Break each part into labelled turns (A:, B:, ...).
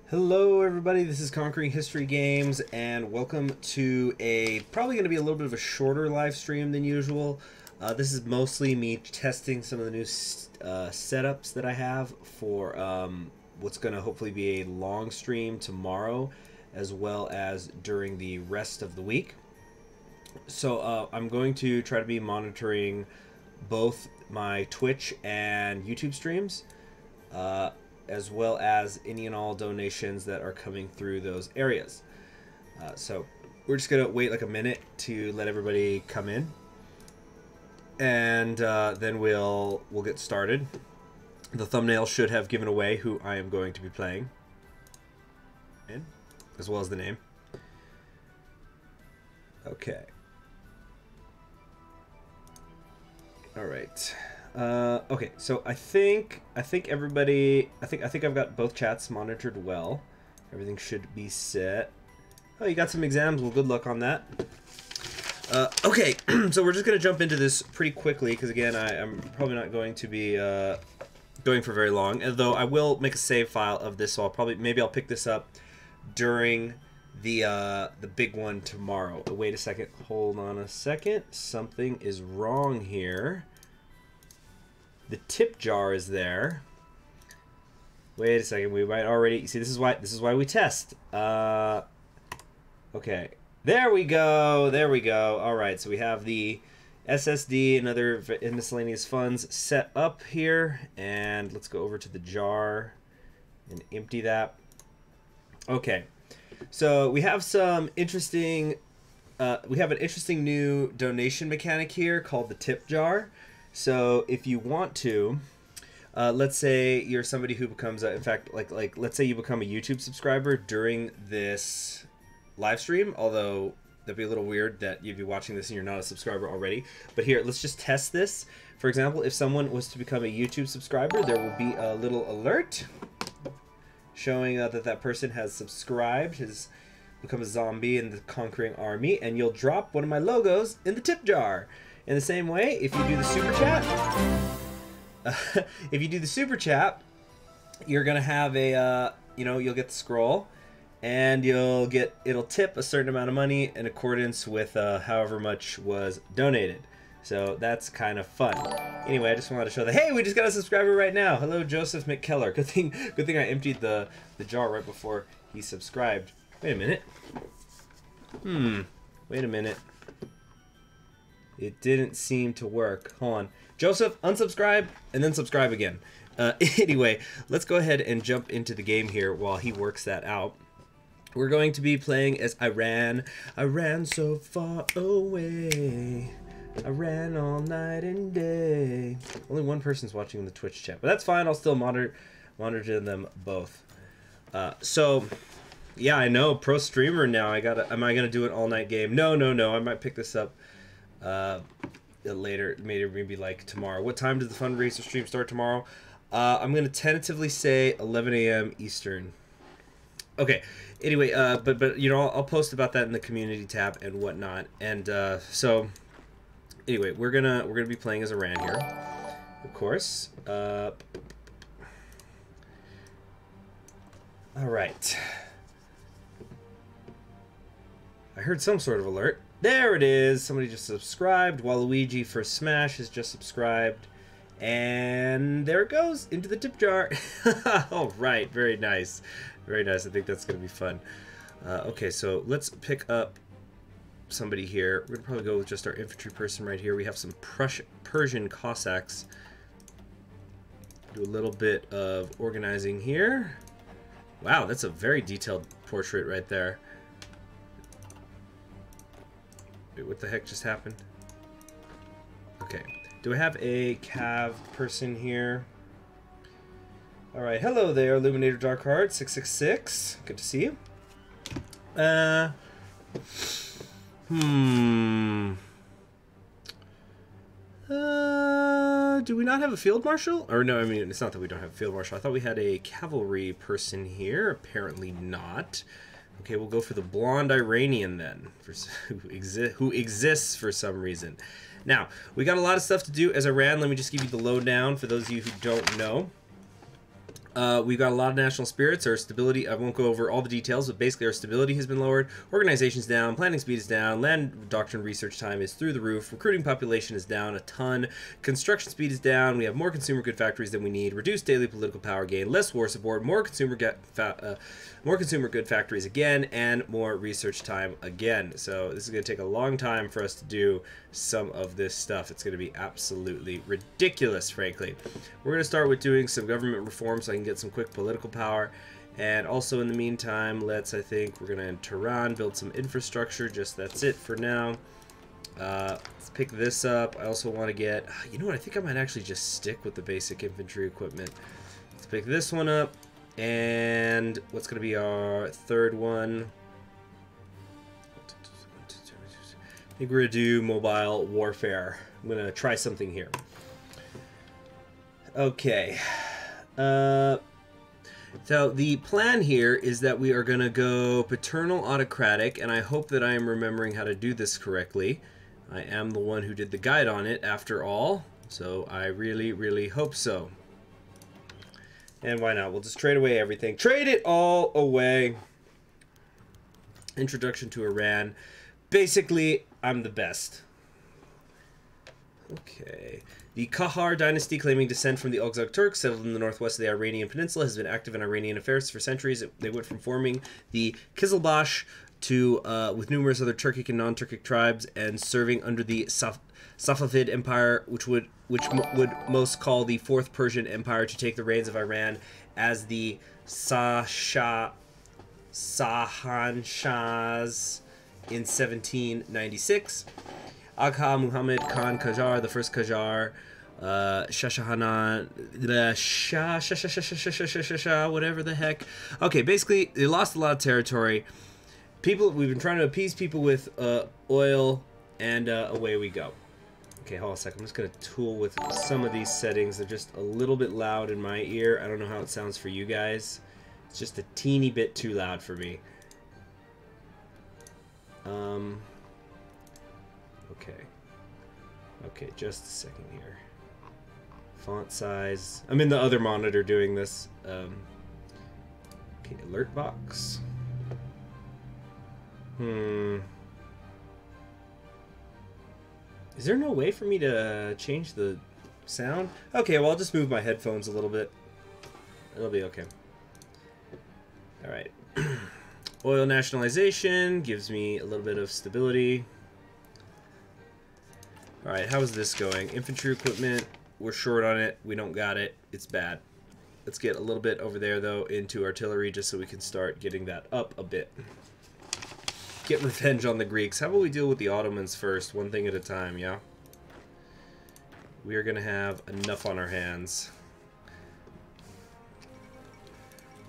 A: Hello everybody, this is Conquering History Games, and welcome to probably going to be a little bit of a shorter live stream than usual. This is mostly me testing some of the new setups that I have for what's going to hopefully be a long stream tomorrow, as well as during the rest of the week. So I'm going to try to be monitoring both my Twitch and YouTube streams, as well as any and all donations that are coming through those areas. So we're just gonna wait like a minute to let everybody come in, and then we'll get started. The thumbnail should have given away who I am going to be playing, as well as the name. Okay. All right. Okay, so I think everybody, I think I've got both chats monitored well. Everything should be set. Oh, you got some exams? Well, good luck on that. Okay, so we're just gonna jump into this pretty quickly because again, I'm probably not going to be going for very long. Although I will make a save file of this, so maybe I'll pick this up during the big one tomorrow. Oh, wait a second. Hold on a second. Something is wrong here. The tip jar is there. Wait a second. We might already see. This is why we test. Okay. There we go. There we go. All right. So we have the SSD and other miscellaneous funds set up here, and let's go over to the jar and empty that. Okay. So we have some interesting. We have an interesting new donation mechanic here called the tip jar. So if you want to, let's say you're somebody who becomes, in fact, like let's say you become a YouTube subscriber during this live stream, although that'd be a little weird that you'd be watching this and you're not a subscriber already. But here, let's just test this. For example, if someone was to become a YouTube subscriber, there will be a little alert showing that person has subscribed, has become a zombie in the Conquering Army, and you'll drop one of my logos in the tip jar. In the same way, if you do the super chat, you're gonna have a, you'll get the scroll, and it'll tip a certain amount of money in accordance with however much was donated. So that's kind of fun. Anyway, I just wanted to show that. Hey, we just got a subscriber right now. Hello, Joseph McKellar. Good thing I emptied the jar right before he subscribed. Wait a minute. Wait a minute. It didn't seem to work. Hold on. Joseph, unsubscribe and then subscribe again. Anyway, let's go ahead and jump into the game here while he works that out. We're going to be playing as Iran. I ran so far away. I ran all night and day. Only one person's watching in the Twitch chat, but that's fine. I'll still monitor them both. So, yeah, I know. Pro streamer now. Am I gonna do an all-night game? No. I might pick this up later, maybe like tomorrow. What time does the fundraiser stream start tomorrow? I'm gonna tentatively say 11 a.m. Eastern. Okay. Anyway, but I'll post about that in the community tab and whatnot. And so anyway, we're gonna be playing as Iran here, of course. All right. I heard some sort of alert. There it is. Somebody just subscribed. Waluigi for Smash has just subscribed. And there it goes into the tip jar. All right. Very nice. Very nice. I think that's going to be fun. Okay, so let's pick up somebody here. We're going to probably go with just our infantry person right here. We have some Persian Cossacks. Do a little bit of organizing here. Wow, that's a very detailed portrait right there. What the heck just happened? Okay. Do I have a Cav person here? Alright, hello there, Illuminator Darkheart 666. Good to see you. Do we not have a field marshal? Or no, I mean, it's not that we don't have a field marshal. I thought we had a cavalry person here. Apparently not. Okay, we'll go for the blonde Iranian then, who exists for some reason. Now, we got a lot of stuff to do as Iran. Let me just give you the lowdown for those of you who don't know. We've got a lot of national spirits. Our stability, I won't go over all the details, but basically our stability has been lowered. Organization's down. Planning speed is down. Land doctrine research time is through the roof. Recruiting population is down a ton. Construction speed is down. We have more consumer good factories than we need. Reduced daily political power gain. Less war support. More consumer good factories again. And more research time again. So this is going to take a long time for us to do some of this stuff. It's going to be absolutely ridiculous, frankly. We're going to start with doing some government reform so I can get some quick political power. And also in the meantime, we're going to in Tehran build some infrastructure. Just that's it for now. Let's pick this up. I also want to get, you know what, I think I might actually just stick with the basic infantry equipment. Let's pick this one up. And what's going to be our third one? I think we're going to do mobile warfare. I'm going to try something here. Okay. So the plan here is that we are going to go paternal autocratic, and I hope that I am remembering how to do this correctly. I am the one who did the guide on it after all, so I really, really hope so. And why not? We'll just trade away everything. Trade it all away. Introduction to Iran. Basically, I'm the best. Okay. The Kahar dynasty, claiming descent from the Oghuz Turks, settled in the northwest of the Iranian Peninsula, has been active in Iranian affairs for centuries. They went from forming the Kizilbash to, with numerous other Turkic and non-Turkic tribes, and serving under the Safavid Empire, which would most call the Fourth Persian Empire, to take the reins of Iran as the Sahanshahs in 1796. Agha Muhammad Khan Qajar, the first Qajar, Shashahanan, whatever the heck. Okay, basically, they lost a lot of territory. We've been trying to appease people with oil, and away we go. Okay, hold on a second. I'm just going to tool with some of these settings. They're just a little bit loud in my ear. I don't know how it sounds for you guys. It's just a teeny bit too loud for me. Okay, just a second here. Font size. I'm in the other monitor doing this. Okay, alert box. Is there no way for me to change the sound? Okay, well, I'll just move my headphones a little bit. It'll be okay. Alright. Oil nationalization gives me a little bit of stability. Alright, how is this going? Infantry equipment, we're short on it. We don't got it. It's bad. Let's get a little bit over there, though, into artillery, just so we can start getting that up a bit. Get revenge on the Greeks. How about we deal with the Ottomans first, one thing at a time, yeah? We are going to have enough on our hands.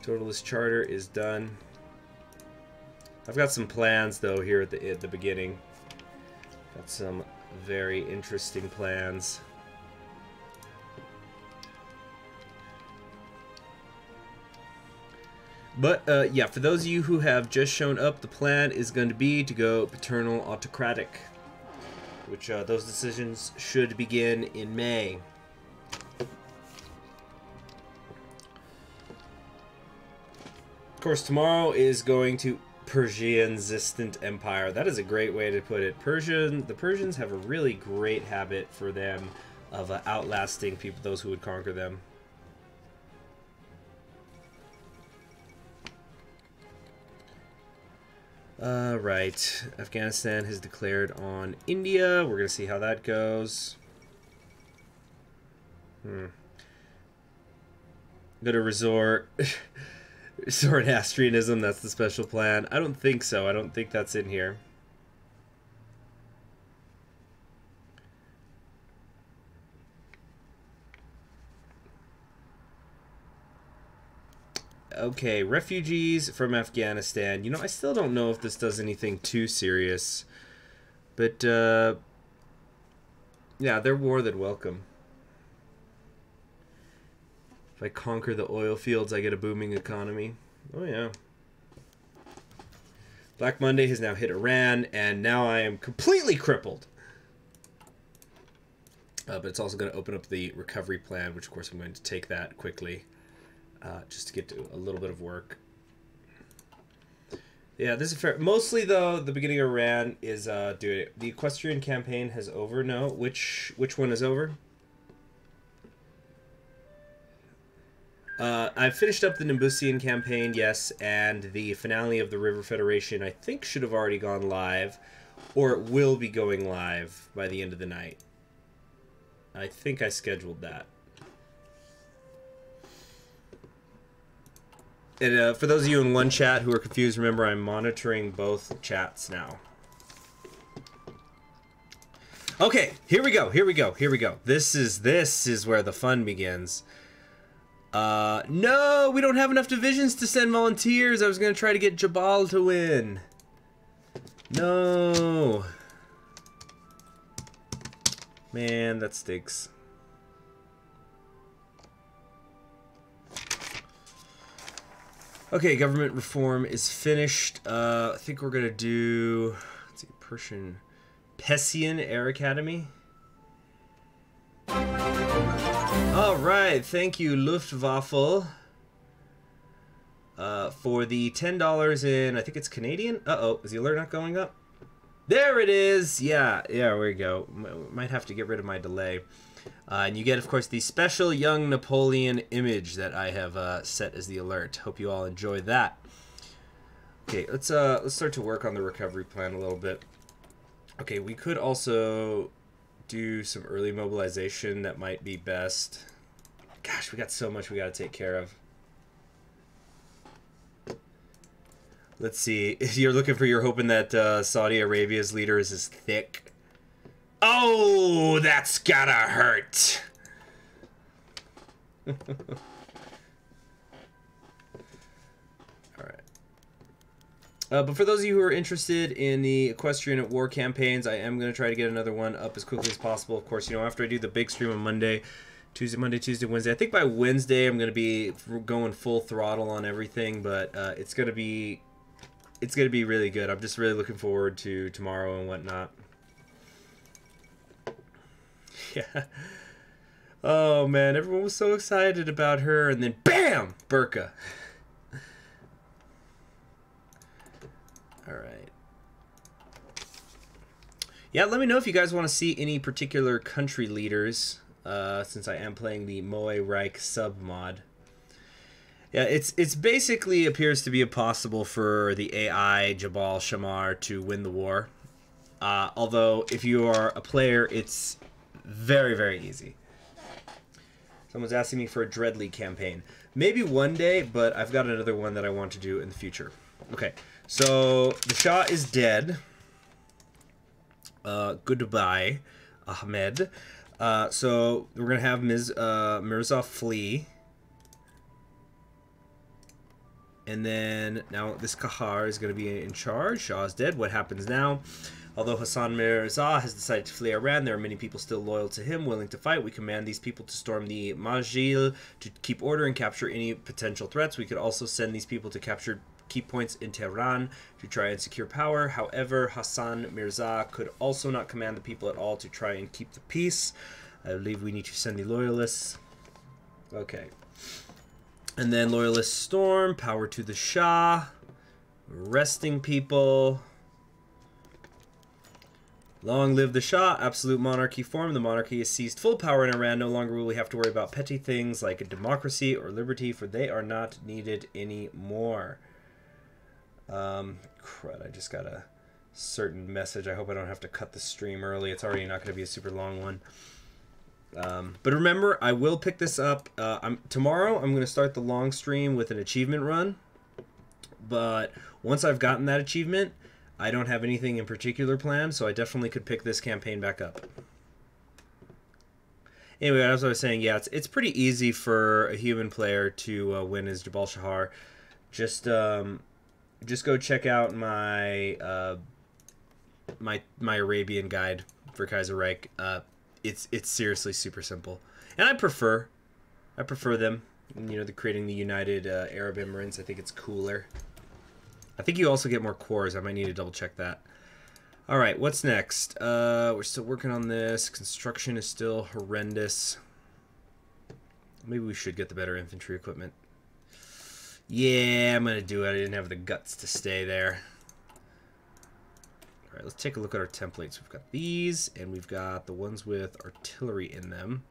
A: Totalist Charter is done. I've got some plans, though, here at the beginning. Got some very interesting plans. But, yeah, for those of you who have just shown up, the plan is going to be to go paternal autocratic, which those decisions should begin in May. Of course, tomorrow is going to Persian-resistant empire. That is a great way to put it. The Persians have a really great habit for them of outlasting people, those who would conquer them. Right. Afghanistan has declared on India. We're going to see how that goes. Going to resort Astrianism, that's the special plan. I don't think so. I don't think that's in here. Okay, refugees from Afghanistan. You know, I still don't know if this does anything too serious. But, yeah, they're more than welcome. If I conquer the oil fields, I get a booming economy. Oh, yeah. Black Monday has now hit Iran, and now I am completely crippled. But it's also going to open up the recovery plan, which, of course, I'm going to take that quickly. just to get to a little bit of work. Yeah, this is fair. Mostly, though, the beginning of Iran is, dude, the equestrian campaign has over. No, which one is over? I've finished up the Nimbusian campaign, yes, and the finale of the River Federation, I think, should have already gone live, or it will be going live by the end of the night. I think I scheduled that. And for those of you in one chat who are confused, remember I'm monitoring both chats now. Okay, here we go, here we go, here we go. This is where the fun begins. No, we don't have enough divisions to send volunteers. I was going to try to get Jabal to win. No. Man, that stinks. Okay, government reform is finished. I think we're going to do, let's see, Persian Air Academy. All right, thank you, Luftwaffe, for the $10 in, I think it's Canadian. Uh-oh, is the alert not going up? There it is. Yeah, there we go. Might have to get rid of my delay. And you get, of course, the special young Napoleon image that I have set as the alert. Hope you all enjoy that. Okay, let's start to work on the recovery plan a little bit. Okay, we could also do some early mobilization. That might be best. Gosh, we got so much we got to take care of. Let's see. You're looking for, you're hoping that Saudi Arabia's leader is as thick. Oh, that's gotta hurt. All right. But for those of you who are interested in the Equestrian at War campaigns, I am going to try to get another one up as quickly as possible. Of course, you know, after I do the big stream on Monday, Monday, Tuesday, Wednesday. I think by Wednesday I'm going to be going full throttle on everything, but it's going to be really good. I'm just really looking forward to tomorrow and whatnot. Yeah. Oh man, everyone was so excited about her, and then BAM! Burqa. All right. Yeah, let me know if you guys want to see any particular country leaders, since I am playing the Moe Reich sub mod. Yeah, it's basically appears to be impossible for the AI Jabal Shammar to win the war. Although if you are a player, it's very, very easy. Someone's asking me for a Dreadly campaign. Maybe one day, but I've got another one that I want to do in the future. Okay, so the Shah is dead. Goodbye, Ahmed. So we're going to have Mirza flee. And then now this Kahar is going to be in charge. Shah is dead. What happens now? Although Hassan Mirza has decided to flee Iran, there are many people still loyal to him, willing to fight. We command these people to storm the Majil to keep order and capture any potential threats. We could also send these people to capture key points in Tehran to try and secure power. However, Hassan Mirza could also not command the people at all to try and keep the peace. I believe we need to send the loyalists. Okay. And then loyalists storm, power to the Shah, arresting people. Long live the Shah, absolute monarchy form. The monarchy has seized full power in Iran. No longer will we have to worry about petty things like a democracy or liberty, for they are not needed anymore. Crud, I just got a certain message. I hope I don't have to cut the stream early. It's already not going to be a super long one. But remember, I will pick this up. Tomorrow, I'm going to start the long stream with an achievement run. But once I've gotten that achievement, I don't have anything in particular planned, so I definitely could pick this campaign back up. Anyway, as I was saying, yeah, it's pretty easy for a human player to win as Jabal Shahar. Just go check out my my Arabian guide for Kaiserreich. It's seriously super simple, and I prefer them. You know, creating the United Arab Emirates. I think it's cooler. I think you also get more cores. I might need to double check that. All right, what's next? We're still working on this. Construction is still horrendous. Maybe we should get the better infantry equipment. Yeah, I'm gonna do it. I didn't have the guts to stay there. Alright, let's take a look at our templates. We've got these, and we've got the ones with artillery in them.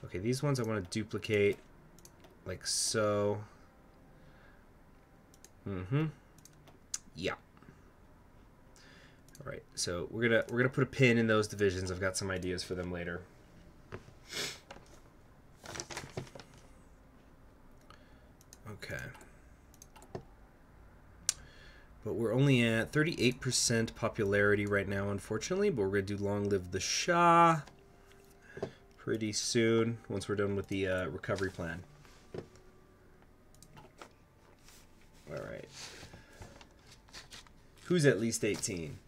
A: Okay, these ones I want to duplicate like so. Yeah. Alright, so we're gonna put a pin in those divisions. I've got some ideas for them later. Okay. But we're only at 38% popularity right now, unfortunately. But we're going to do Long Live the Shah pretty soon, once we're done with the recovery plan. Alright. Who's at least 18?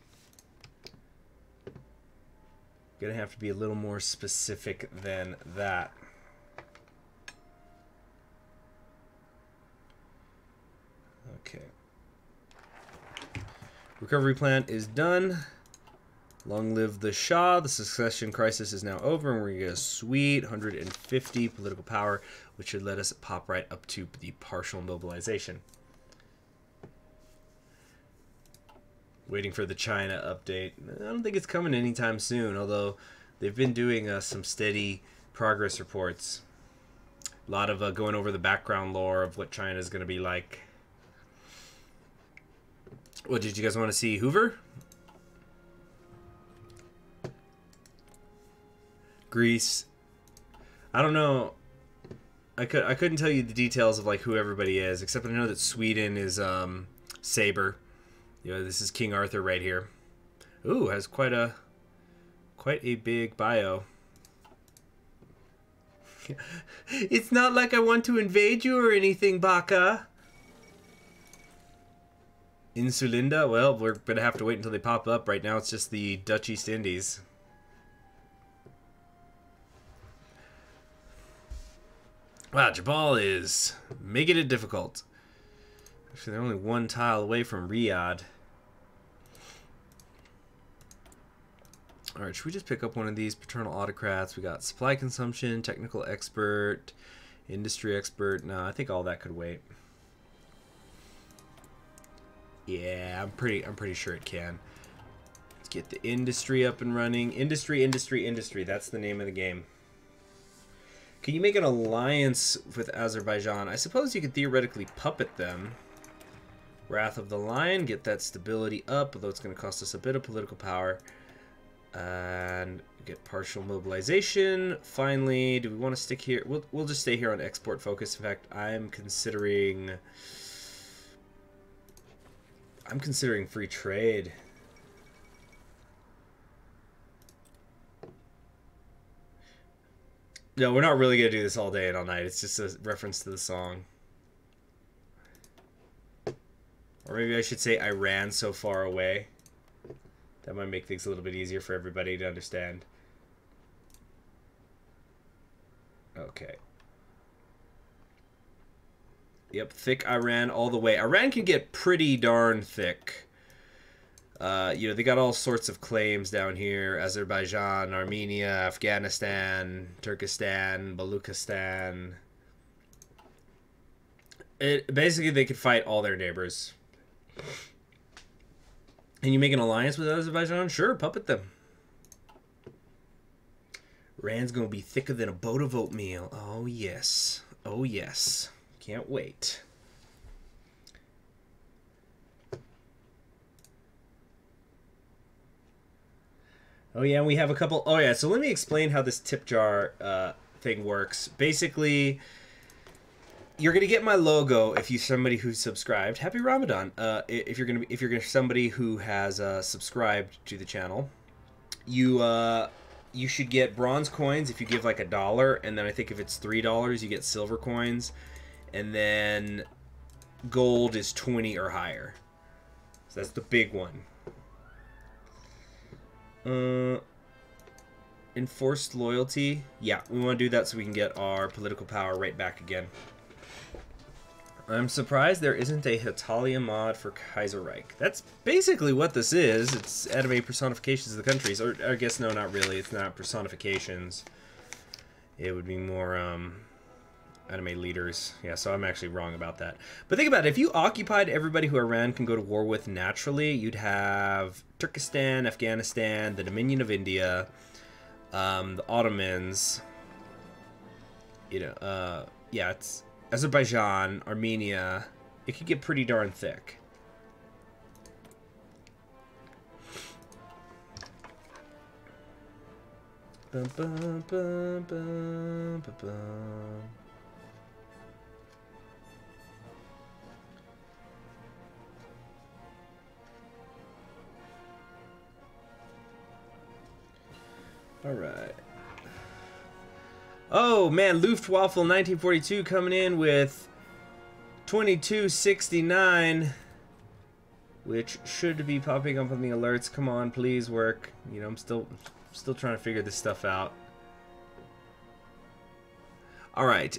A: Gonna have to be a little more specific than that. Okay. Recovery plan is done. Long live the Shah. The succession crisis is now over, and we're going to get a sweet 150 political power, which should let us pop right up to the partial mobilization. Waiting for the China update. I don't think it's coming anytime soon, although they've been doing some steady progress reports. A lot of going over the background lore of what China is going to be like. What, did you guys want to see Hoover? Greece. I don't know. I couldn't tell you the details of like who everybody is, except I know that Sweden is Saber. You know, this is King Arthur right here. Ooh, has quite a big bio. It's not like I want to invade you or anything, Baka. Insulinda? Well, we're going to have to wait until they pop up. Right now it's just the Dutch East Indies. Wow, Jabal is making it difficult. Actually, they're only one tile away from Riyadh. Alright, should we just pick up one of these paternal autocrats? We got supply consumption, technical expert, industry expert. No, I think all that could wait. Yeah, I'm pretty sure it can. Let's get the industry up and running. Industry. That's the name of the game. Can you make an alliance with Azerbaijan? I suppose you could theoretically puppet them. Wrath of the Lion, get that stability up, although it's going to cost us a bit of political power. And get partial mobilization. Finally, do we want to stick here? We'll just stay here on export focus. In fact, I'm considering free trade. No, we're not really going to do this all day and all night. It's just a reference to the song. Or maybe I should say I ran so far away. That might make things a little bit easier for everybody to understand. Okay. Yep, thick Iran all the way. Iran can get pretty darn thick. You know, they got all sorts of claims down here. Azerbaijan, Armenia, Afghanistan, Turkestan, Baluchistan. Basically, they could fight all their neighbors. And you make an alliance with Azerbaijan? Sure, puppet them. Iran's gonna be thicker than a boat of oatmeal. Oh, yes. Oh, yes. Can't wait. Oh yeah, we have a couple. Oh yeah, so let me explain how this tip jar thing works. Basically, you're gonna get my logo if you're somebody who's subscribed. Happy Ramadan. If you're somebody who has subscribed to the channel, you should get bronze coins if you give like $1, and then I think if it's $3, you get silver coins. And then gold is 20 or higher. So that's the big one. Enforced loyalty. Yeah, we want to do that so we can get our political power right back again. I'm surprised there isn't a Hitalia mod for Kaiserreich. That's basically what this is. It's anime personifications of the countries. Or I guess no, not really. It's not personifications. It would be more anime leaders. Yeah, so I'm actually wrong about that. But think about it. If you occupied everybody who Iran can go to war with naturally, you'd have Turkestan, Afghanistan, the Dominion of India, the Ottomans, you know, yeah, it's Azerbaijan, Armenia. It could get pretty darn thick. Bum, bum, bum, bum, bum, bum. All right. Oh man, Luftwaffe 1942 coming in with 2269, which should be popping up on the alerts. Come on, please work. You know, I'm still trying to figure this stuff out. All right,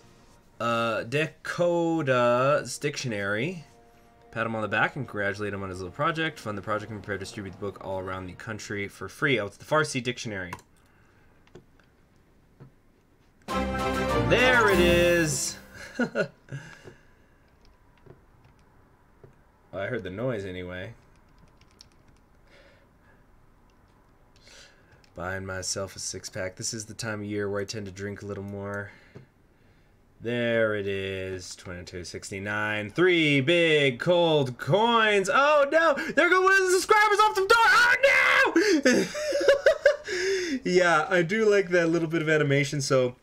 A: Dakota's dictionary. Pat him on the back and congratulate him on his little project. Fund the project and prepare to distribute the book all around the country for free. Oh, it's the Farsi dictionary. There it is. Well, I heard the noise anyway. Buying myself a six-pack. This is the time of year where I tend to drink a little more. There it is. 2269. 3 big cold coins. Oh no! There go one of the subscribers off the door. Oh no! Yeah, I do like that little bit of animation. So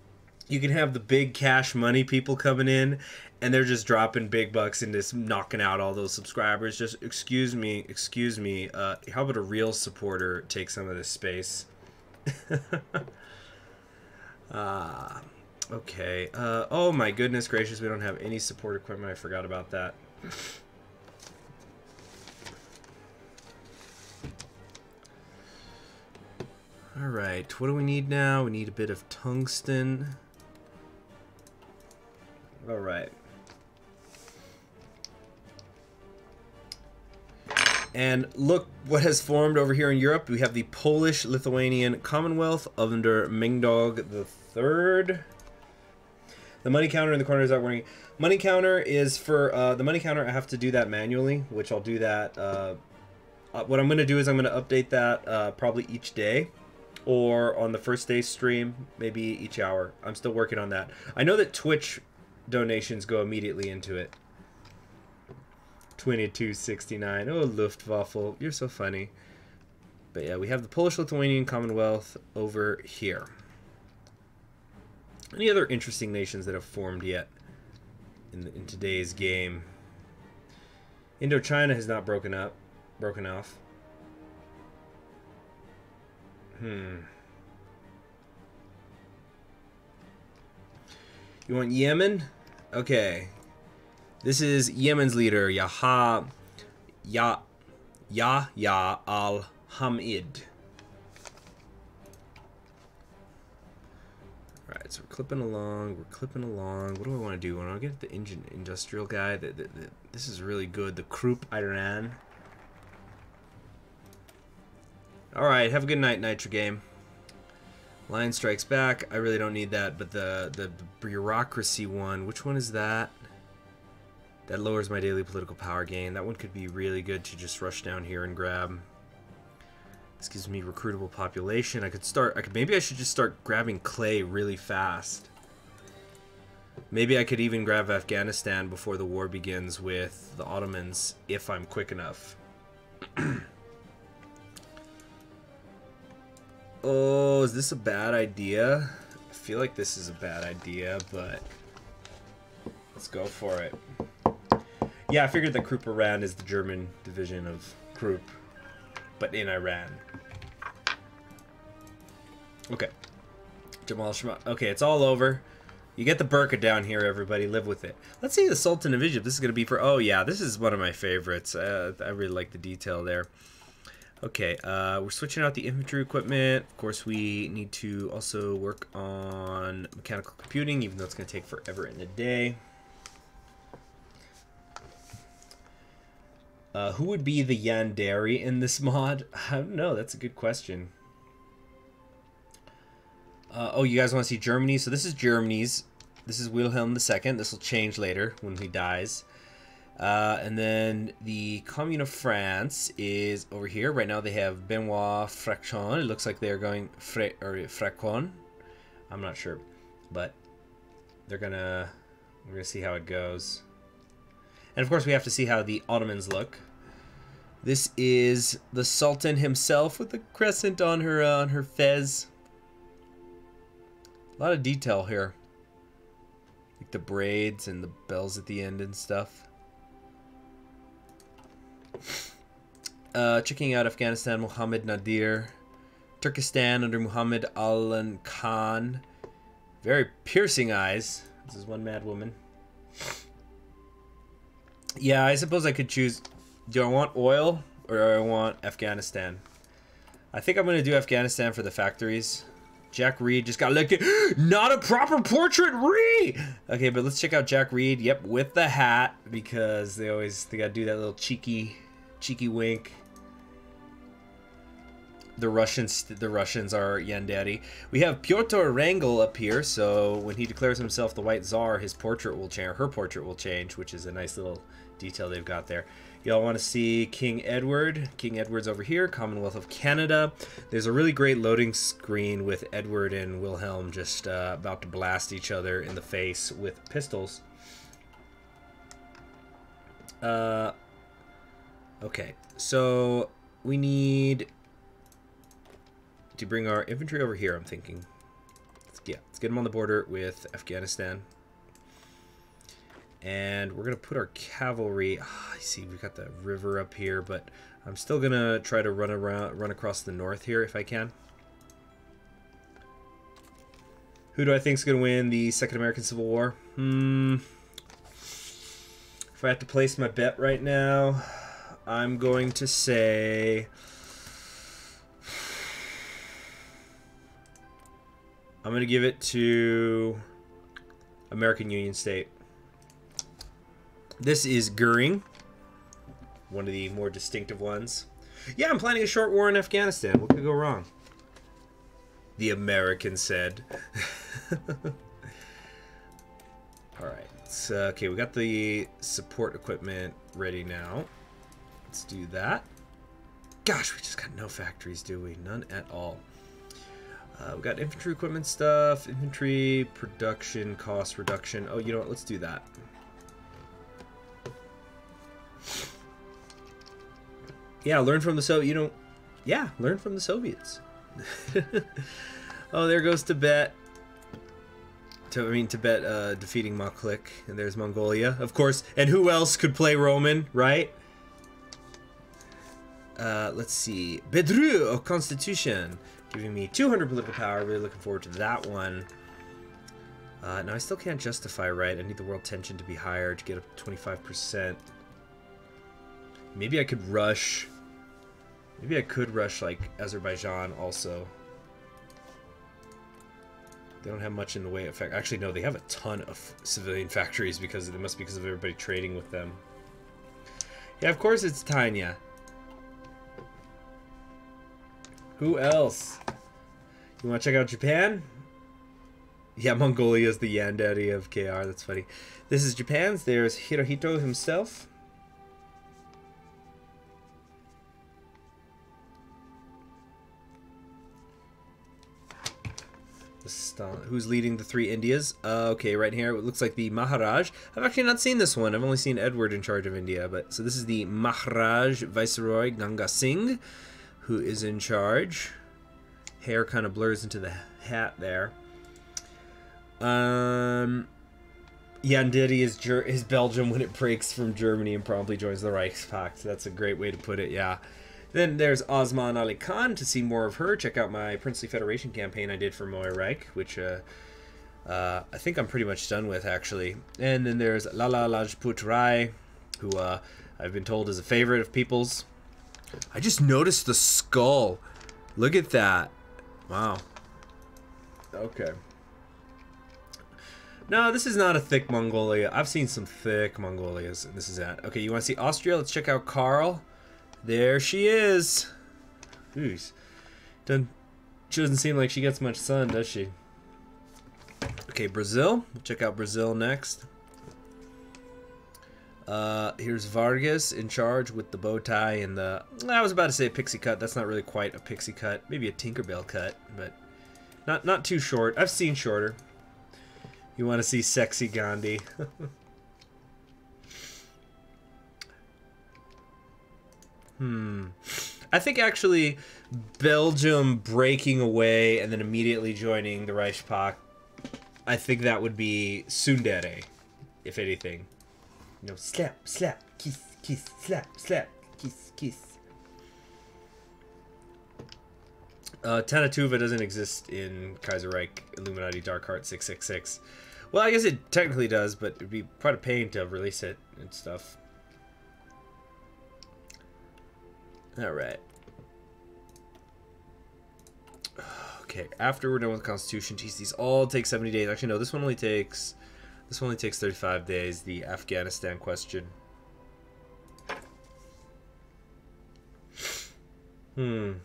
A: you can have the big cash money people coming in, and they're just dropping big bucks and just knocking out all those subscribers. Just excuse me. How about a real supporter take some of this space? Okay. Oh my goodness gracious, we don't have any support equipment. I forgot about that. Alright, what do we need now? We need a bit of tungsten. Alright. And look what has formed over here in Europe. We have the Polish-Lithuanian Commonwealth under Mengdog III. The money counter in the corner is not working. Money counter is for the money counter. I have to do that manually, which I'll do that. What I'm going to do is I'm going to update that probably each day, or on the first day stream, maybe each hour. I'm still working on that. I know that Twitch donations go immediately into it. 2269. Oh, Luftwaffe, you're so funny. But yeah, we have the Polish-Lithuanian Commonwealth over here. Any other interesting nations that have formed yet in today's game? Indochina has not broken off. You want Yemen? Okay. This is Yemen's leader, Yahya al-Hamid. Alright, so we're clipping along. What do I want to do? I want to get the industrial guy. This is really good. The Krupp Iran. Alright, have a good night, Nitro Game. Lion Strikes Back. I really don't need that, but the bureaucracy one, which one is that? That lowers my daily political power gain. That one could be really good to just rush down here and grab. This gives me recruitable population. Maybe I should just start grabbing clay really fast. Maybe I could even grab Afghanistan before the war begins with the Ottomans, if I'm quick enough. Oh, is this a bad idea? I feel like this is a bad idea, but let's go for it. Yeah, I figured that Krupp Iran is the German division of Krupp, but in Iran. Okay. Jamal Shema. Okay, it's all over. You get the burqa down here, everybody. Live with it. Let's see the Sultan of Egypt. This is going to be for... Oh, yeah, this is one of my favorites. I really like the detail there. Okay, we're switching out the infantry equipment. Of course, we need to also work on mechanical computing, even though it's going to take forever in a day. Who would be the Yandere in this mod? I don't know. That's a good question. Oh, you guys want to see Germany? So this is Germany's. This is Wilhelm II. This will change later when he dies. And then the Commune of France is over here. Right now they have Benoit Frachon. It looks like they're going Frachon. I'm not sure, but we're gonna see how it goes. And of course we have to see how the Ottomans look. This is the Sultan himself with the crescent on her fez. A lot of detail here, like the braids and the bells at the end and stuff. Checking out Afghanistan, Muhammad Nadir. Turkestan under Muhammad Alan Khan. Very piercing eyes. This is one mad woman. Yeah, I suppose I could choose. Do I want oil or do I want Afghanistan? I think I'm going to do Afghanistan for the factories. Jack Reed just got elected. Not a proper portrait, Reed! Okay, but let's check out Jack Reed. Yep, with the hat, because they got to do that little cheeky wink. The Russians are yandere. We have Pyotr Wrangel up here, so when he declares himself the White Tsar, his portrait will change, her portrait will change, which is a nice little detail they've got there. Y'all want to see King Edward? King Edward's over here, Commonwealth of Canada. There's a really great loading screen with Edward and Wilhelm just about to blast each other in the face with pistols. Okay, so we need to bring our infantry over here, I'm thinking. Let's get them on the border with Afghanistan. And we're going to put our cavalry... I see we've got the river up here, but I'm still going to try to run across the north here if I can. Who do I think is going to win the Second American Civil War? If I have to place my bet right now, I'm going to say... I'm going to give it to American Union State. This is Goering, one of the more distinctive ones. Yeah, I'm planning a short war in Afghanistan. What could go wrong? The American said. Alright, so, okay, we got the support equipment ready now. Let's do that. Gosh, we just got no factories, do we? None at all. We got infantry equipment stuff, infantry production, cost reduction. Oh, you know what? Let's do that. Yeah, learn from the learn from the Soviets. Oh, there goes Tibet. Tibet defeating Maklik, and there's Mongolia, of course. And who else could play Roman, right? Let's see, Bedru of Constitution, giving me 200 political power. Really looking forward to that one. Now I still can't justify, right? I need the world tension to be higher to get up to 25%. Maybe I could rush. Maybe I could rush like Azerbaijan also. They don't have much in the way of fact. Actually, no, they have a ton of civilian factories because it must be because of everybody trading with them. Yeah, of course it's Tanya. Who else? You want to check out Japan? Yeah, Mongolia is the Yandere of KR. That's funny. This is Japan's. There's Hirohito himself. Who's leading the three Indias? Okay, right here it looks like the Maharaj. I've actually not seen this one. I've only seen Edward in charge of India. But so this is the Maharaj Viceroy Ganga Singh, who is in charge. Hair kind of blurs into the hat there. Yandere is Belgium when it breaks from Germany and promptly joins the Reichspakt. That's a great way to put it, yeah. Then there's Osman Ali Khan. To see more of her, check out my Princely Federation campaign I did for Moy Reich, which I think I'm pretty much done with, actually. And then there's Lala Lajput Rai, who I've been told is a favorite of people's. I just noticed the skull. Look at that. Wow. Okay. No, this is not a thick Mongolia. I've seen some thick Mongolias, and this is that. Okay, you want to see Austria? Let's check out Karl. There she is. Jeez. She doesn't seem like she gets much sun, does she? Okay, Brazil. We'll check out Brazil next. Here's Vargas in charge with the bow tie and the... I was about to say a pixie cut. That's not really quite a pixie cut. Maybe a Tinkerbell cut, but not too short. I've seen shorter. You want to see sexy Gandhi. I think actually Belgium breaking away and then immediately joining the Reichspakt, I think that would be tsundere, if anything. You know, slap, slap, kiss, kiss, slap, slap, kiss, kiss. Tanatuva doesn't exist in Kaiserreich Illuminati Dark Heart 666. Well, I guess it technically does, but it'd be quite a pain to release it and stuff. Alright. Okay, after we're done with the Constitution, geez, these all take 70 days. Actually, no, this one only takes 35 days, the Afghanistan question. We've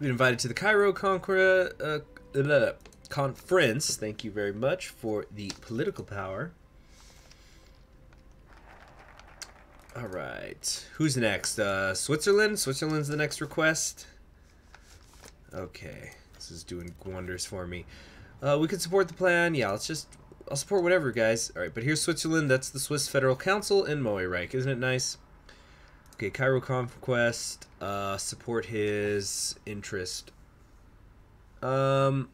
A: been invited to the Cairo conference. Thank you very much for the political power. All right. Who's next? Switzerland? Switzerland's the next request. Okay. This is doing wonders for me. We could support the plan. Yeah, I'll support whatever, guys. All right, but here's Switzerland. That's the Swiss Federal Council in Moe-Reich. Isn't it nice? Okay, Cairo conquest. Support his interest. We'll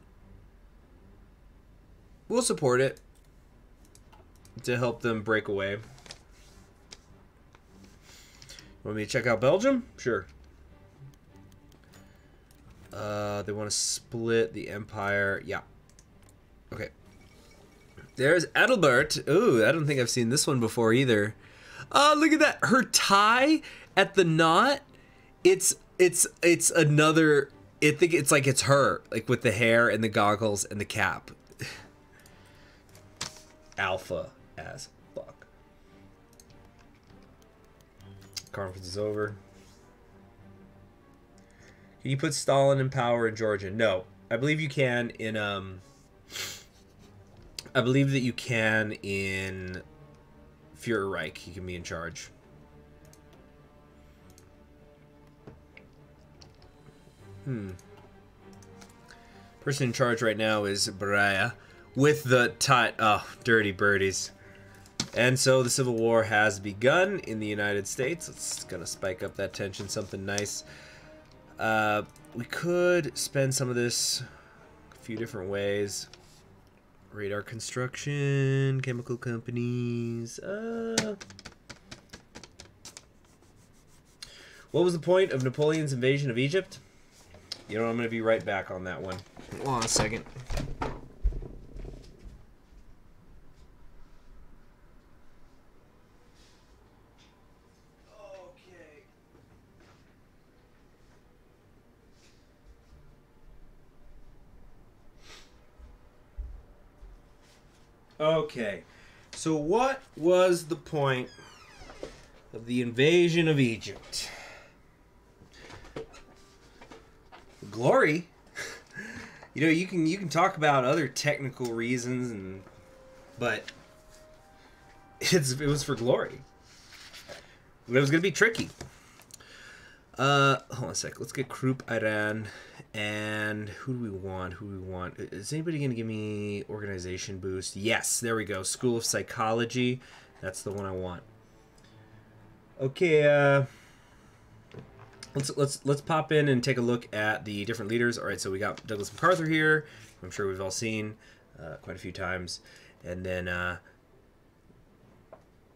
A: support it to help them break away. Want me to check out Belgium? Sure. They want to split the empire. Yeah. Okay. There's Adalbert. Ooh, I don't think I've seen this one before either. Look at that. Her tie at the knot. It's another. I think it's like it's her, like with the hair and the goggles and the cap. Alpha as fuck. Conference is over. Can you put Stalin in power in Georgia? No. I believe you can in I believe that you can in Führerreich. He can be in charge. Person in charge right now is Baraya with the dirty birdies. And so the Civil War has begun in the United States. It's gonna spike up that tension, something nice. We could spend some of this a few different ways. Radar construction, chemical companies. What was the point of Napoleon's invasion of Egypt? You know, I'm going to be right back on that one. Hold on a second. Okay, so what was the point of the invasion of Egypt? Glory. You know, you can talk about other technical reasons, but it was for glory. It was gonna be tricky. Hold on a sec. Let's get Krupp Iran. And who do we want? Who do we want? Is anybody going to give me organization boost? Yes, there we go. School of Psychology. That's the one I want. Okay, let's pop in and take a look at the different leaders. All right, so we got Douglas MacArthur here. I'm sure we've all seen quite a few times. And then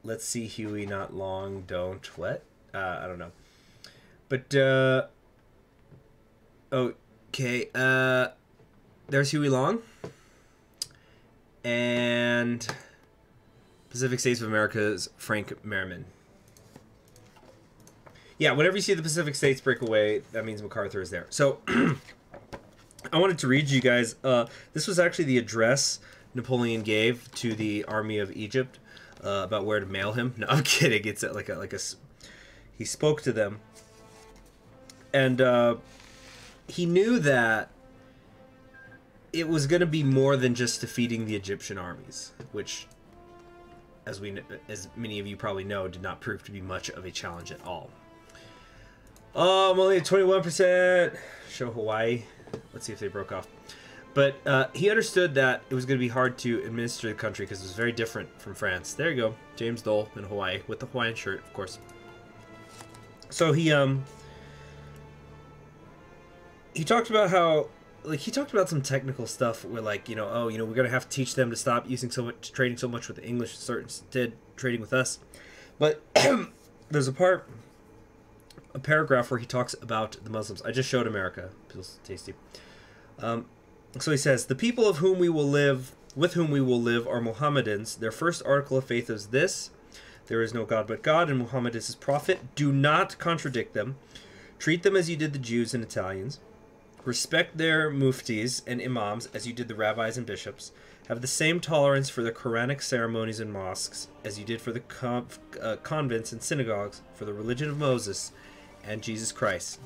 A: let's see Huey, not long, don't. What? I don't know. But okay, there's Huey Long, and Pacific States of America's Frank Merriman. Yeah, whenever you see the Pacific States break away, that means MacArthur is there. So, I wanted to read you guys, this was actually the address Napoleon gave to the army of Egypt about where to mail him. No, I'm kidding, it's like a he spoke to them. And he knew that it was going to be more than just defeating the Egyptian armies, which, as many of you probably know, did not prove to be much of a challenge at all. I'm only at 21%. Show Hawaii. Let's see if they broke off. But he understood that it was going to be hard to administer the country because it was very different from France. There you go, James Dole in Hawaii with the Hawaiian shirt, of course. So he talked about how, like, he talked about some technical stuff where, like, we're gonna have to teach them to stop using trading so much with the English, start instead trading with us. But there's a paragraph where he talks about the Muslims. I just showed America. Feels tasty. So he says, the people with whom we will live are Mohammedans. Their first article of faith is this: there is no God but God, and Muhammad is his prophet. Do not contradict them. Treat them as you did the Jews and Italians. Respect their muftis and imams as you did the rabbis and bishops. Have the same tolerance for the Quranic ceremonies and mosques as you did for the convents and synagogues, for the religion of Moses and Jesus Christ.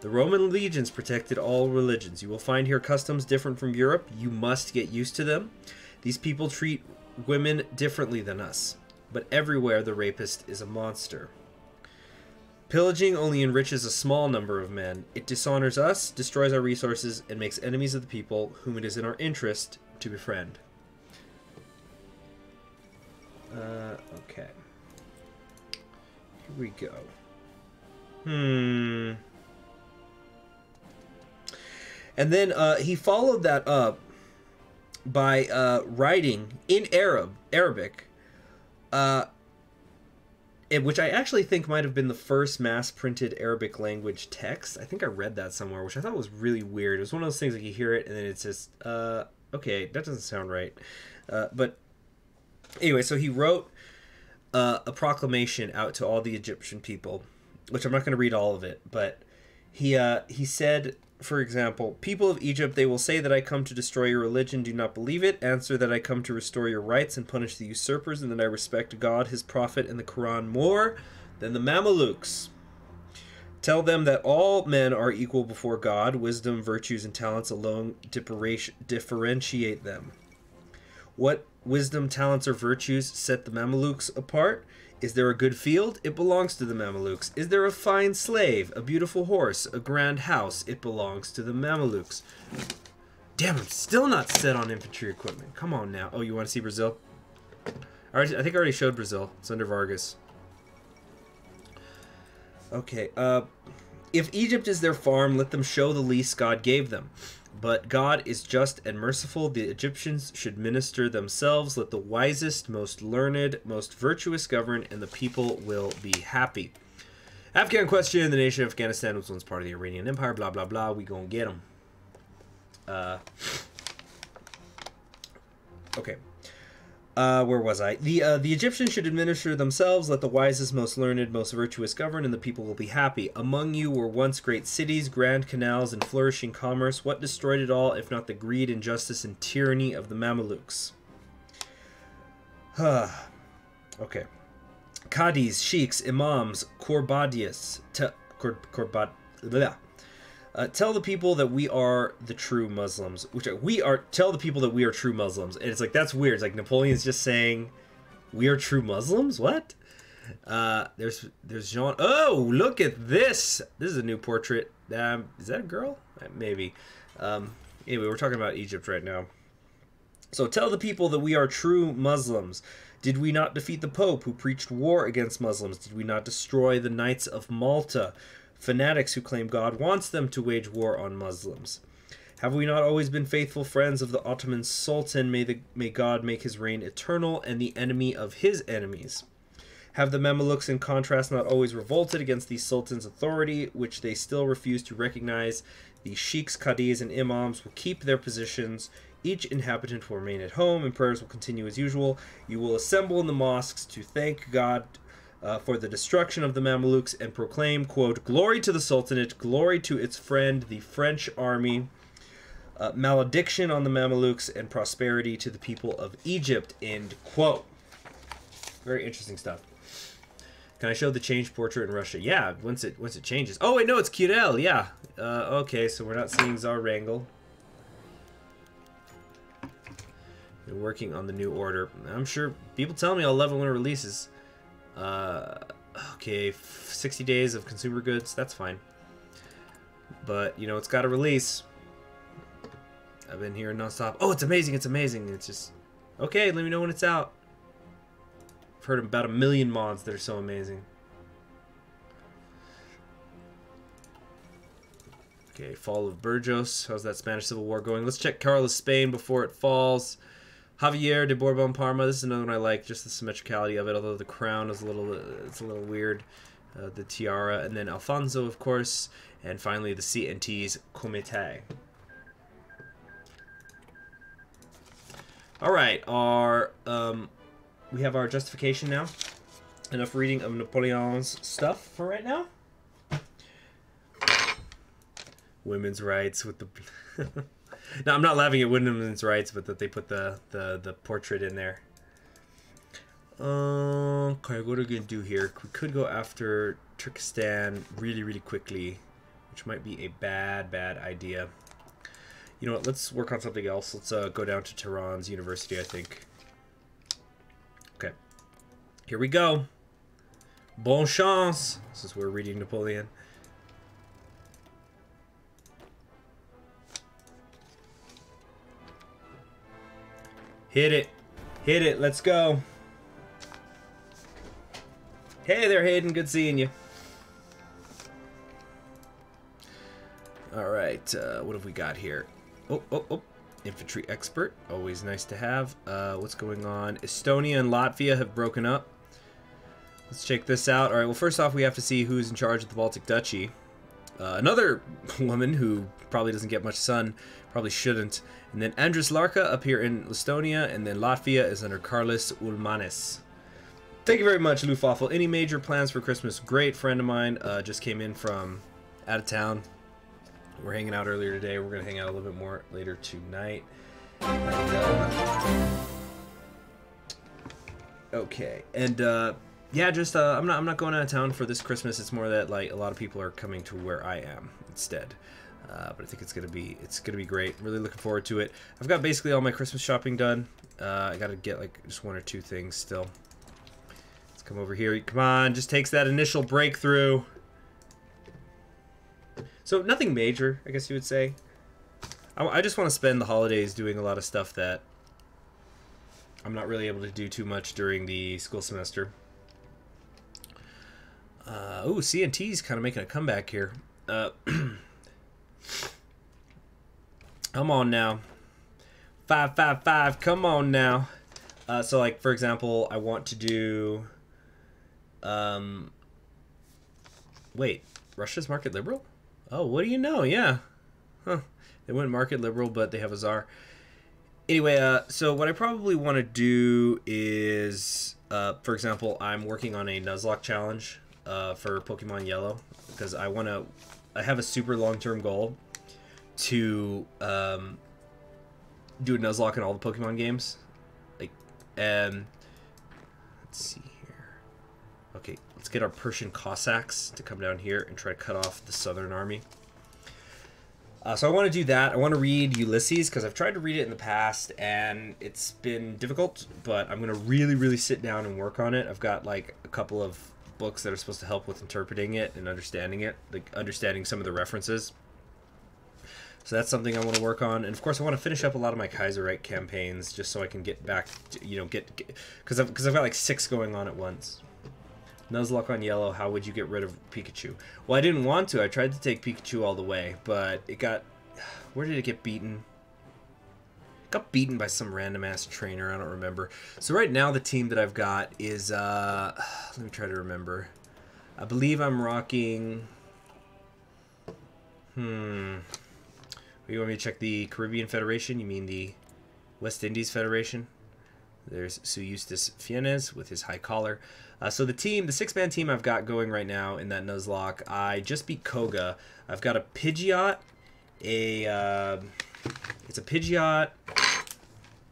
A: The Roman legions protected all religions. You will find here customs different from Europe. You must get used to them. These people treat women differently than us, but everywhere the rapist is a monster. Pillaging only enriches a small number of men. It dishonors us, destroys our resources, and makes enemies of the people whom it is in our interest to befriend. Okay. Here we go. And then he followed that up by writing in Arabic, which I actually think might have been the first mass-printed Arabic language text. I think I read that somewhere, which I thought was really weird. It was one of those things like you hear it and then it's just, okay, that doesn't sound right. But anyway, so he wrote a proclamation out to all the Egyptian people, which I'm not going to read all of it, but he said, for example, people of Egypt, they will say that I come to destroy your religion. Do not believe it. Answer that I come to restore your rights and punish the usurpers, and that I respect God, his prophet, and the Quran more than the Mamelukes. Tell them that all men are equal before God. Wisdom, virtues, and talents alone differentiate them. What wisdom, talents, or virtues set the Mamelukes apart? Is there a good field? It belongs to the Mamelukes. Is there a fine slave, a beautiful horse, a grand house? It belongs to the Mamelukes. Damn, I'm still not set on infantry equipment. Come on now. Oh, you want to see Brazil? I think I already showed Brazil. It's under Vargas. Okay, if Egypt is their farm, let them show the lease God gave them. But God is just and merciful. The Egyptians should minister themselves. Let the wisest, most learned, most virtuous govern, and the people will be happy. Afghan question. The nation of Afghanistan was once part of the Iranian Empire. Blah, blah, blah. We gonna get them. Okay. Where was I? The Egyptians should administer themselves. Let the wisest, most learned, most virtuous govern, and the people will be happy. Among you were once great cities, grand canals, and flourishing commerce. What destroyed it all, if not the greed, injustice, and tyranny of the Mamelukes? Okay. Qadis, sheikhs, imams, Corbadias, tell the people that we are the true Muslims. Tell the people that we are true Muslims. And it's like, that's weird. It's like Napoleon's just saying, we are true Muslims? What? There's Jean. Oh, look at this. This is a new portrait. Is that a girl? Maybe. Anyway, we're talking about Egypt right now. So tell the people that we are true Muslims. Did we not defeat the Pope who preached war against Muslims? Did we not destroy the Knights of Malta? Fanatics who claim God wants them to wage war on Muslims. Have we not always been faithful friends of the Ottoman Sultan? May God make his reign eternal and the enemy of his enemies. Have the Mamelukes, in contrast, not always revolted against the Sultan's authority, which they still refuse to recognize? The sheikhs, qadis, and imams will keep their positions. Each inhabitant will remain at home, and prayers will continue as usual. You will assemble in the mosques to thank God for the destruction of the Mamelukes and proclaim, quote, glory to the Sultanate, glory to its friend, the French army, malediction on the Mamelukes, and prosperity to the people of Egypt, end quote. Very interesting stuff. Can I show the changed portrait in Russia? Yeah, once it changes. Oh, wait, no, it's Kirill, yeah. Okay, so we're not seeing Tsar Wrangel. Been working on the new order. I'm sure people tell me I'll love it when it releases. Okay, 60 days of consumer goods. That's fine. But, you know, it's got to release. I've been hearing nonstop. Oh, it's amazing. It's amazing. It's just, okay, let me know when it's out. I've heard about 1 million mods that are so amazing. Okay, fall of Burgos. How's that Spanish Civil War going? Let's check Carlos Spain before it falls. Javier de Bourbon Parma. This is another one I like, just the symmetricality of it. Although the crown is it's a little weird. The tiara, and then Alfonso, of course, and finally the CNT's Comité. All right, we have our justification now. Enough reading of Napoleon's stuff for right now. Women's rights with the... No, I'm not laughing at women's rights, but that they put the portrait in there. Okay, what are we going to do here? We could go after Turkestan really, really quickly, which might be a bad idea. You know what, let's work on something else. Let's go down to Tehran's university, I think. Okay. Here we go. Bon chance! Since we're reading Napoleon. Hit it. Hit it. Let's go. Hey there, Hayden. Good seeing you. Alright, what have we got here? Oh. Infantry expert. Always nice to have. What's going on? Estonia and Latvia have broken up. Let's check this out. Alright, well, first off, we have to see who's in charge of the Baltic Duchy. Another woman who probably doesn't get much sun. Probably shouldn't. And then Andris Larka up here in Estonia. And then Latvia is under Carlos Ulmanis. Thank you very much, Lufaffel. Any major plans for Christmas? Great friend of mine just came in from out of town. We're hanging out earlier today. We're going to hang out a little bit more later tonight. And, okay. And yeah, just I'm not going out of town for this Christmas. It's more that like a lot of people are coming to where I am instead. But I think it's gonna be great. Really looking forward to it. I've got basically all my Christmas shopping done. I got to get like just 1 or 2 things still. Let's come over here. Come on, just takes that initial breakthrough. So nothing major, I guess you would say. I just want to spend the holidays doing a lot of stuff that I'm not really able to do too much during the school semester. Ooh, CNT's kind of making a comeback here. Come on now. 555, come on now. So like, for example, I want to do... wait, Russia's market liberal? Oh, what do you know? Yeah. Huh. They went market liberal, but they have a czar. Anyway, so what I probably want to do is, for example, I'm working on a Nuzlocke challenge for Pokemon Yellow because I have a super long-term goal to do a Nuzlocke in all the Pokemon games. Like, let's see here. Okay, let's get our Persian Cossacks to come down here and try to cut off the Southern Army. So I want to do that. I want to read Ulysses because I've tried to read it in the past and it's been difficult, but I'm going to really sit down and work on it. I've got like a couple of books that are supposed to help with interpreting it and understanding it, like understanding some of the references. So that's something I want to work on. And of course I want to finish up a lot of my Kaiserreich campaigns just so I can get back to, you know, because I've got like 6 going on at once. Nuzlocke on yellow, how would you get rid of Pikachu? Well, I didn't want to. I tried to take Pikachu all the way, but it got... Where did it get beaten? It got beaten by some random-ass trainer. I don't remember. So right now, the team that I've got is... let me try to remember. I believe I'm rocking... You want me to check the Caribbean Federation? You mean the West Indies Federation? There's Sir Eustace Fiennes with his high collar. So the 6-man team I've got going right now in that Nuzlocke, I just beat Koga. I've got a Pidgeot, it's a Pidgeot,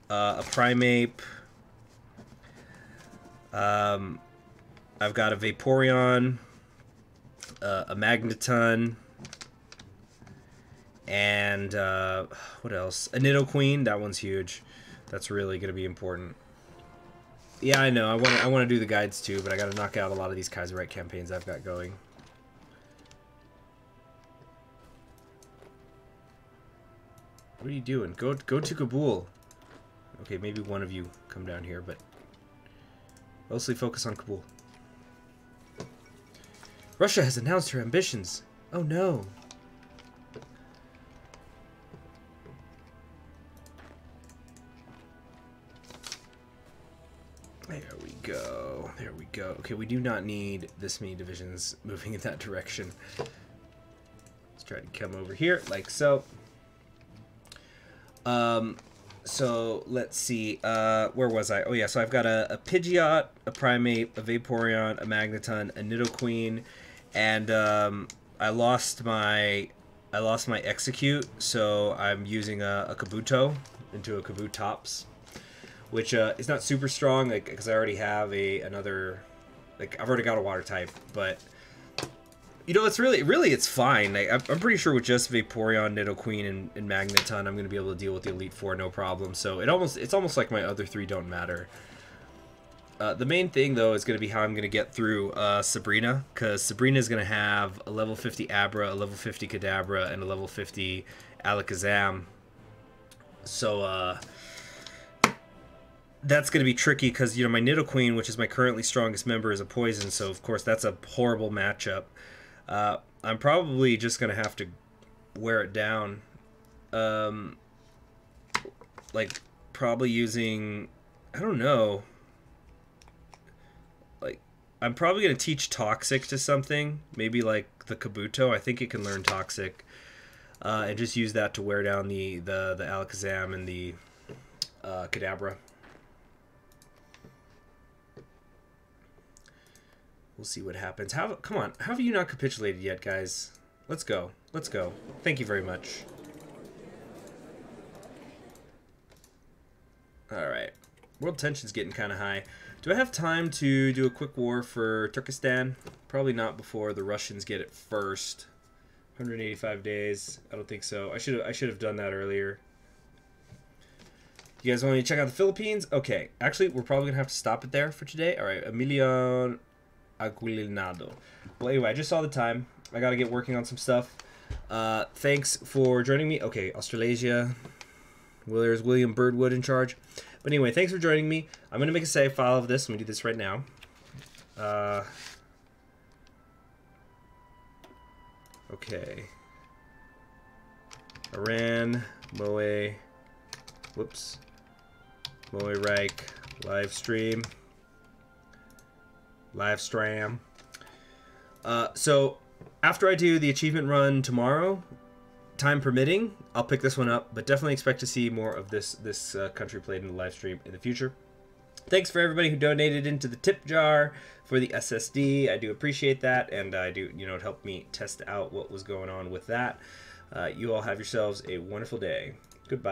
A: a Primeape, I've got a Vaporeon, a Magneton, and what else? A Nidoqueen, that one's huge. That's really going to be important. Yeah, I know. I want to do the guides too, but I got to knock out a lot of these Kaiserreich campaigns I've got going. What are you doing? Go to Kabul. Okay, maybe one of you come down here, but mostly focus on Kabul. Russia has announced her ambitions. Oh no. There we go. There we go. Okay, we do not need this many divisions moving in that direction. Let's try to come over here, like so. So let's see. Where was I? Oh yeah, so I've got a Pidgeot, a Primate, a Vaporeon, a Magneton, a Nidoqueen, and I lost my Execute, so I'm using a Kabuto into a Kabutops, which is not super strong, like because I already have another, like I've already got a Water type, but you know it's really it's fine. Like, I'm pretty sure with just Vaporeon, Nidoqueen, and Magneton, I'm gonna be able to deal with the Elite Four no problem. So it's almost like my other three don't matter. The main thing, though, is going to be how I'm going to get through Sabrina, because Sabrina is going to have a level 50 Abra, a level 50 Kadabra, and a level 50 Alakazam. So, that's going to be tricky, because, you know, my Nidoqueen, which is my currently strongest member, is a poison, so, of course, that's a horrible matchup. I'm probably just going to have to wear it down. Like, probably using... I don't know... I'm probably going to teach Toxic to something. Maybe like the Kabuto. I think it can learn Toxic. And just use that to wear down the Alakazam and the Kadabra. We'll see what happens. Come on. How have you not capitulated yet, guys? Let's go. Let's go. Thank you very much. Alright. World tension's getting kind of high. Do I have time to do a quick war for Turkestan? Probably not before the Russians get it first. 185 days. I don't think so. I should have done that earlier. You guys want me to check out the Philippines? Okay. Actually, we're probably going to have to stop it there for today. All right. Emilion Aguilinado. Well, anyway, I just saw the time. I got to get working on some stuff. Thanks for joining me. Okay. Australasia. Well, there's William Birdwood in charge. But anyway, thanks for joining me. I'm going to make a save file of this. Let me do this right now. Okay. Iran, Moe, whoops. Moe Reich, Livestream. So, after I do the achievement run tomorrow, time permitting, I'll pick this one up, but definitely expect to see more of this country played in the live stream in the future. Thanks for everybody who donated into the tip jar for the SSD. I do appreciate that, and I do, you know, it helped me test out what was going on with that. You all have yourselves a wonderful day. Goodbye.